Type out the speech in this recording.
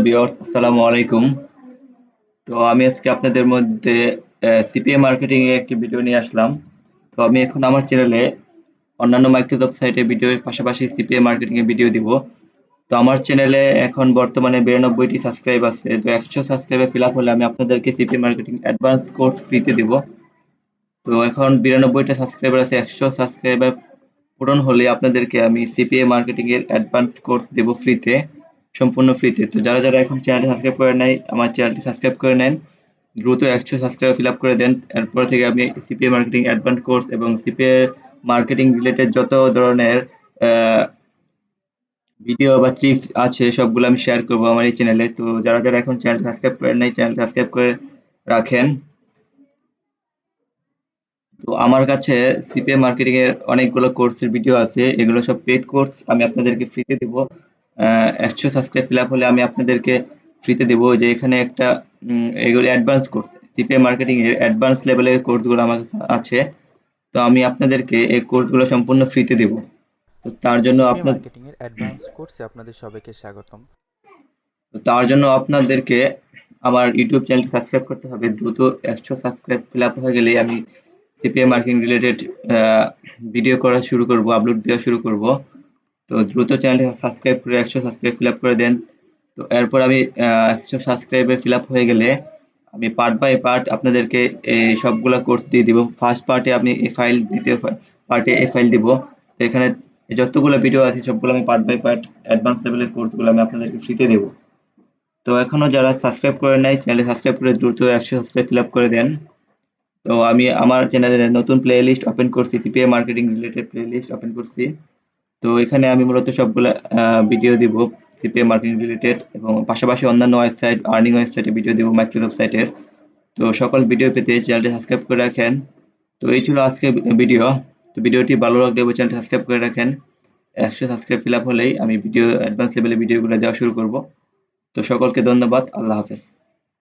Viewers, আসসালামু আলাইকুম। তো আমি আজকে আপনাদের মধ্যে সিপিএ মার্কেটিং এর একটি ভিডিও নিয়ে আসলাম। তো আমি এখন আমার চ্যানেলে অন্যান্য মাইক্রোসফট সাইটের ভিডিওর পাশাপাশি সিপিএ মার্কেটিং এর ভিডিও দিব। তো আমার চ্যানেলে এখন বর্তমানে 92টি সাবস্ক্রাইব আছে। তো 100 সাবস্ক্রাইবার ফিল আপ হলে আমি আপনাদেরকে সিপিএ মার্কেটিং অ্যাডভান্স কোর্স ফ্রিতে দিব। তো এখন 92টা সাবস্ক্রাইবার আছে, 100 সাবস্ক্রাইবার পূরণ হলে আপনাদেরকে আমি সিপিএ মার্কেটিং এর অ্যাডভান্স কোর্স দেব ফ্রিতে, সম্পূর্ণ ফ্রিতে। তো যারা যারা এখন চ্যানেলটি সাবস্ক্রাইব করে নাই, আমার চ্যানেলটি সাবস্ক্রাইব করে নেন, দ্রুত 100 সাবস্ক্রাইবার ফিল আপ করে দেন। এরপর থেকে আমি সিপিএ মার্কেটিং অ্যাডভান্স কোর্স এবং সিপিএ মার্কেটিং রিলেটেড যত ধরনের ভিডিও বা ট্রিক্স আছে সবগুলো আমি শেয়ার করবো আমার এই চ্যানেলে। তো যারা যারা এখন চ্যানেলটি সাবস্ক্রাইব করেন নাই, চ্যানেলটি সাবস্ক্রাইব করে রাখেন। তো আমার কাছে সিপিএ মার্কেটিং এর অনেকগুলো কোর্সের ভিডিও আছে, এগুলো সব পেড কোর্স, আমি আপনাদেরকে ফ্রিতে দেব। 100 সাবস্ক্রাইব ফিল আপ হলে আমি আপনাদেরকে ফ্রিতে দেব। যে এখানে একটা এগুলো অ্যাডভান্স কোর্স, সিপিএ মার্কেটিং এর অ্যাডভান্স লেভেলের কোর্সগুলো আমার কাছে আছে। তো আমি আপনাদেরকে এই কোর্সগুলো সম্পূর্ণ ফ্রিতে দেব। তো সিপিএ মার্কেটিং এর অ্যাডভান্স কোর্সে আপনাদের সবাইকে স্বাগতম। তার জন্য আপনাদেরকে আমার ইউটিউব চ্যানেলটি সাবস্ক্রাইব করতে হবে দ্রুত। 100 সাবস্ক্রাইব ফিল আপ হয়ে গেলেই আমি সিপিএ মার্কেটিং রিলেটেড ভিডিও করা শুরু করব, আপলোড দেওয়া শুরু করব। তো দ্রুত চ্যানেলটি সাবস্ক্রাইব করে 100 সাবস্ক্রাইব ফিল আপ করে দেন। তো এরপর আমি 100 সাবস্ক্রাইবার ফিল আপ হয়ে গেলে আমি পার্ট বাই পার্ট আপনাদেরকে এই সবগুলা কোর্স দিয়ে দিব। ফার্স্ট পার্টে আমি এই ফাইল, দ্বিতীয় পার্টে এই ফাইল দিব। তো এখানে যতগুলো ভিডিও আছে সবগুলো আমি পার্ট বাই পার্ট অ্যাডভান্স লেভেলের কোর্সগুলো আমি আপনাদেরকে ফ্রিতে দেব। তো এখনো যারা সাবস্ক্রাইব করে নাই, চ্যানেলে সাবস্ক্রাইব করে দ্রুত 100 সাবস্ক্রাইব ফিল আপ করে দেন। তো আমি আমার চ্যানেলে নতুন প্লে লিস্ট ওপেন করছি, CPA marketing related playlist open করছি। তো এখানে আমি মূলত সবগুলা ভিডিও দিব সিপিএ মার্কেটিং রিলেটেড, এবং পাশাপাশি অন্যান্য ওয়েবসাইট, আর্নিং ওয়েবসাইটে ভিডিও দিব, মাইক্রোসফট সাইটের। তো সকল ভিডিও পেতে চ্যানেলটি সাবস্ক্রাইব করে রাখেন। তো এই ছিল আজকে ভিডিও। তো ভিডিওটি ভালো লাগলে চ্যানেলটি সাবস্ক্রাইব করে রাখেন। 100 সাবস্ক্রাইব ফিল আপ হলেই আমি ভিডিও অ্যাডভান্স লেভেলের ভিডিওগুলো দেওয়া শুরু করব। তো সকলকে ধন্যবাদ। আল্লাহ হাফেজ।